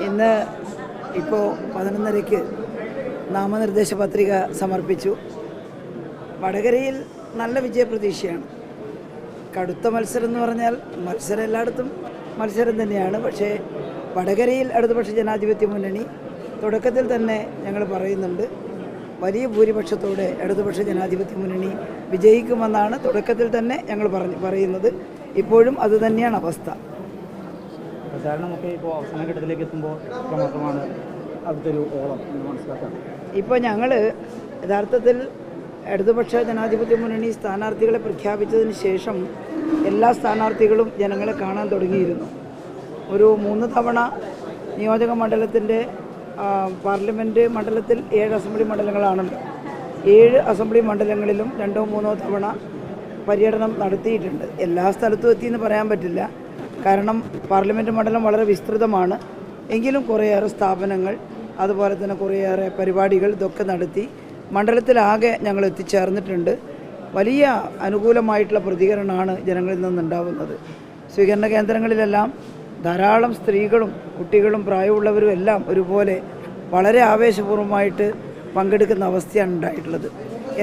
ഇന്ന് ഇപ്പോൾ 11:30-ക്ക് നാമനിർദ്ദേശ പത്രിക സമർപ്പിച്ചു. വടകരയിൽ നല്ല വിജയപ്രതീക്ഷയാണ്. കടുത്ത മത്സരം എന്ന് പറഞ്ഞാൽ മത്സരം എല്ലായിടത്തും മത്സരം തന്നെയാണ്. പക്ഷേ വടകരയിൽ ഇടതുപക്ഷ ജനാധിപത്യ മുന്നണി തുടക്കത്തിൽ തന്നെ ഞങ്ങൾ പറയുന്നുണ്ട്, വലിയ ഭൂരിപക്ഷത്തോടെ ഇടതുപക്ഷ ജനാധിപത്യ മുന്നണി വിജയിക്കുമെന്നാണ് തുടക്കത്തിൽ തന്നെ ഞങ്ങൾ പറയുന്നത്. ഇപ്പോഴും അതുതന്നെയാണ് അവസ്ഥ. പ്രചാരണമൊക്കെ ഇപ്പോൾ അവസാന ഘട്ടത്തിലേക്ക് എത്തുമ്പോൾ മാത്രമാണ് അടുത്തൊരു ഓളം എന്ന് മനസ്സിലാക്കാം. ഇപ്പോൾ ഞങ്ങൾ യഥാർത്ഥത്തിൽ ഇടതുപക്ഷ ജനാധിപത്യ മുന്നണി സ്ഥാനാർത്ഥികളെ പ്രഖ്യാപിച്ചതിന് ശേഷം എല്ലാ സ്ഥാനാർത്ഥികളും ജനങ്ങളെ കാണാൻ തുടങ്ങിയിരുന്നു. ഒരു 3 തവണ നിയോജക മണ്ഡലത്തിൻ്റെ പാർലമെൻറ്റ് മണ്ഡലത്തിൽ 7 അസംബ്ലി മണ്ഡലങ്ങളാണല്ലോ. 7 അസംബ്ലി മണ്ഡലങ്ങളിലും 2-3 തവണ പര്യടനം നടത്തിയിട്ടുണ്ട്. എല്ലാ സ്ഥലത്തും എത്തിയെന്ന് പറയാൻ പറ്റില്ല, കാരണം പാർലമെൻറ്റ് മണ്ഡലം വളരെ വിസ്തൃതമാണ്. എങ്കിലും കുറേയേറെ സ്ഥാപനങ്ങൾ, അതുപോലെ തന്നെ കുറേയേറെ പരിപാടികൾ ഇതൊക്കെ നടത്തി മണ്ഡലത്തിലാകെ ഞങ്ങൾ എത്തിച്ചേർന്നിട്ടുണ്ട്. വലിയ അനുകൂലമായിട്ടുള്ള പ്രതികരണമാണ് ജനങ്ങളിൽ നിന്നുണ്ടാവുന്നത്. സ്വീകരണ കേന്ദ്രങ്ങളിലെല്ലാം ധാരാളം സ്ത്രീകളും കുട്ടികളും പ്രായമുള്ളവരും എല്ലാം ഒരുപോലെ വളരെ ആവേശപൂർവ്വമായിട്ട് പങ്കെടുക്കുന്ന അവസ്ഥയാണ് ഉണ്ടായിട്ടുള്ളത്.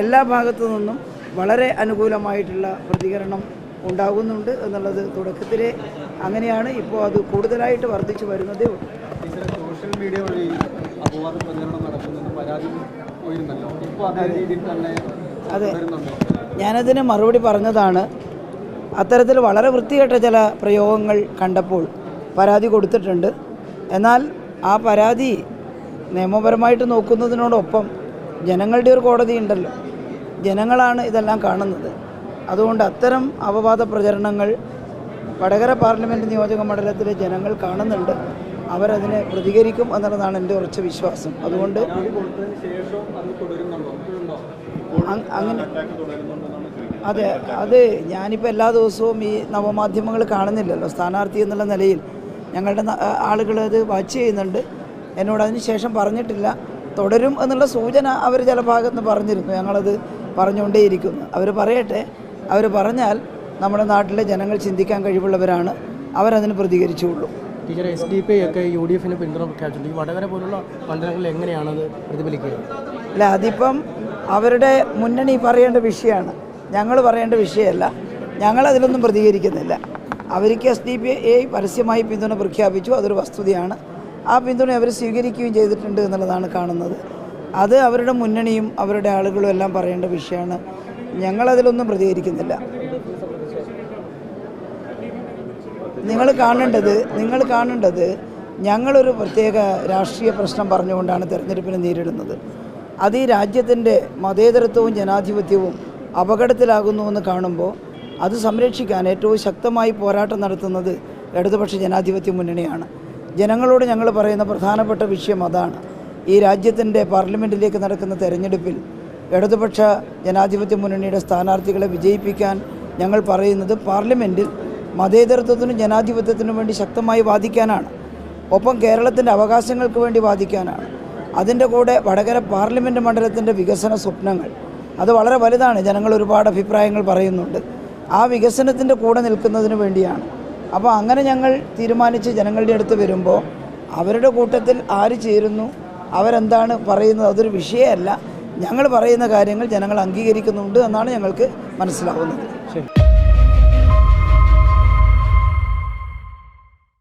എല്ലാ ഭാഗത്തു നിന്നും വളരെ അനുകൂലമായിട്ടുള്ള പ്രതികരണം ഉണ്ടാകുന്നുണ്ട് എന്നുള്ളത് തുടക്കത്തിലെ അങ്ങനെയാണ്. ഇപ്പോൾ അത് കൂടുതലായിട്ട് വർദ്ധിച്ചു വരുന്നതേ ഉള്ളൂ. സോഷ്യൽ മീഡിയ വഴി അപവാദ പ്രചരണം നടത്തുന്നത് പരാതി ഉയരുന്നല്ലോ. ഇപ്പോൾ അതേ രീതിയിൽ തന്നെ അതെ, ഞാനതിന് മറുപടി പറഞ്ഞതാണ്. അത്തരത്തിൽ വളരെ വൃത്തികെട്ട ചില പ്രയോഗങ്ങൾ കണ്ടപ്പോൾ പരാതി കൊടുത്തിട്ടുണ്ട്. എന്നാൽ ആ പരാതി നിയമപരമായിട്ട് നോക്കുന്നതിനോടൊപ്പം ജനങ്ങളുടെ ഒരു കോടതി ഉണ്ടല്ലോ, ജനങ്ങളാണ് ഇതെല്ലാം കാണുന്നത്. അതുകൊണ്ട് അത്തരം അപവാദ പ്രചരണങ്ങൾ വടകര പാർലമെൻറ്റ് നിയോജക മണ്ഡലത്തിലെ ജനങ്ങൾ കാണുന്നുണ്ട്. അവരതിനെ പ്രതികരിക്കും എന്നുള്ളതാണ് എൻ്റെ ഉറച്ച വിശ്വാസം. അതുകൊണ്ട് അങ്ങനെ അതെ, അത് ഞാനിപ്പോൾ എല്ലാ ദിവസവും ഈ നവമാധ്യമങ്ങൾ കാണുന്നില്ലല്ലോ. സ്ഥാനാർത്ഥി എന്നുള്ള നിലയിൽ ഞങ്ങളുടെ ആളുകൾ അത് വാച്ച് ചെയ്യുന്നുണ്ട്. എന്നോട് അതിന് ശേഷം പറഞ്ഞിട്ടില്ല. തുടരും എന്നുള്ള സൂചന അവർ ചില ഭാഗത്ത് പറഞ്ഞിരുന്നു. ഞങ്ങളത് പറഞ്ഞുകൊണ്ടേയിരിക്കുന്നു. അവർ പറയട്ടെ. അവർ പറഞ്ഞാൽ നമ്മുടെ നാട്ടിലെ ജനങ്ങൾ ചിന്തിക്കാൻ കഴിവുള്ളവരാണ്, അവരതിന് പ്രതികരിച്ചുള്ളൂ. ടീച്ചർ, SDP ഒക്കെ UDF പിന്തുണ പ്രഖ്യാപിച്ചിട്ടുണ്ട്. ഈ വടകര പോലുള്ള മണ്ഡലങ്ങളിൽ എങ്ങനെയാണത് പ്രതിഫലിക്കുക? അല്ല, അതിപ്പം അവരുടെ മുന്നണി പറയേണ്ട വിഷയമാണ്, ഞങ്ങൾ പറയേണ്ട വിഷയമല്ല. ഞങ്ങളതിലൊന്നും പ്രതികരിക്കുന്നില്ല. അവർക്ക് SDP പരസ്യമായി പിന്തുണ പ്രഖ്യാപിച്ചു, അതൊരു വസ്തുതയാണ്. ആ പിന്തുണ അവർ സ്വീകരിക്കുകയും ചെയ്തിട്ടുണ്ട് എന്നുള്ളതാണ് കാണുന്നത്. അത് അവരുടെ മുന്നണിയും അവരുടെ ആളുകളും എല്ലാം പറയേണ്ട വിഷയമാണ്. ഞങ്ങളതിലൊന്നും പ്രതികരിക്കുന്നില്ല. നിങ്ങൾ കാണേണ്ടത് ഞങ്ങളൊരു പ്രത്യേക രാഷ്ട്രീയ പ്രശ്നം പറഞ്ഞുകൊണ്ടാണ് തെരഞ്ഞെടുപ്പിനെ നേരിടുന്നത്. അത് ഈ രാജ്യത്തിൻ്റെ മതേതരത്വവും ജനാധിപത്യവും അപകടത്തിലാകുന്നുവെന്ന് കാണുമ്പോൾ അത് സംരക്ഷിക്കാൻ ഏറ്റവും ശക്തമായി പോരാട്ടം നടത്തുന്നത് ഇടതുപക്ഷ ജനാധിപത്യ മുന്നണിയാണ്. ജനങ്ങളോട് ഞങ്ങൾ പറയുന്ന പ്രധാനപ്പെട്ട വിഷയം അതാണ്. ഈ രാജ്യത്തിൻ്റെ പാർലമെൻറ്റിലേക്ക് നടക്കുന്ന തെരഞ്ഞെടുപ്പിൽ ഇടതുപക്ഷ ജനാധിപത്യ മുന്നണിയുടെ സ്ഥാനാർത്ഥികളെ വിജയിപ്പിക്കാൻ ഞങ്ങൾ പറയുന്നത് പാർലമെൻറ്റിൽ മതേതരത്വത്തിനും ജനാധിപത്യത്തിനും വേണ്ടി ശക്തമായി വാദിക്കാനാണ്. ഒപ്പം കേരളത്തിൻ്റെ അവകാശങ്ങൾക്ക് വേണ്ടി വാദിക്കാനാണ്. അതിൻ്റെ കൂടെ വടകര പാർലമെൻറ്റ് മണ്ഡലത്തിൻ്റെ വികസന സ്വപ്നങ്ങൾ അത് വളരെ വലുതാണ്. ജനങ്ങൾ ഒരുപാട് അഭിപ്രായങ്ങൾ പറയുന്നുണ്ട്. ആ വികസനത്തിൻ്റെ കൂടെ നിൽക്കുന്നതിന് വേണ്ടിയാണ്. അപ്പോൾ അങ്ങനെ ഞങ്ങൾ തീരുമാനിച്ച് ജനങ്ങളുടെ അടുത്ത് വരുമ്പോൾ അവരുടെ കൂട്ടത്തിൽ ആര് ചേരുന്നു, അവരെന്താണ് പറയുന്നത്, അതൊരു വിഷയമല്ല. ഞങ്ങൾ പറയുന്ന കാര്യങ്ങൾ ജനങ്ങൾ അംഗീകരിക്കുന്നുണ്ട് എന്നാണ് ഞങ്ങൾക്ക് മനസ്സിലാവുന്നത്.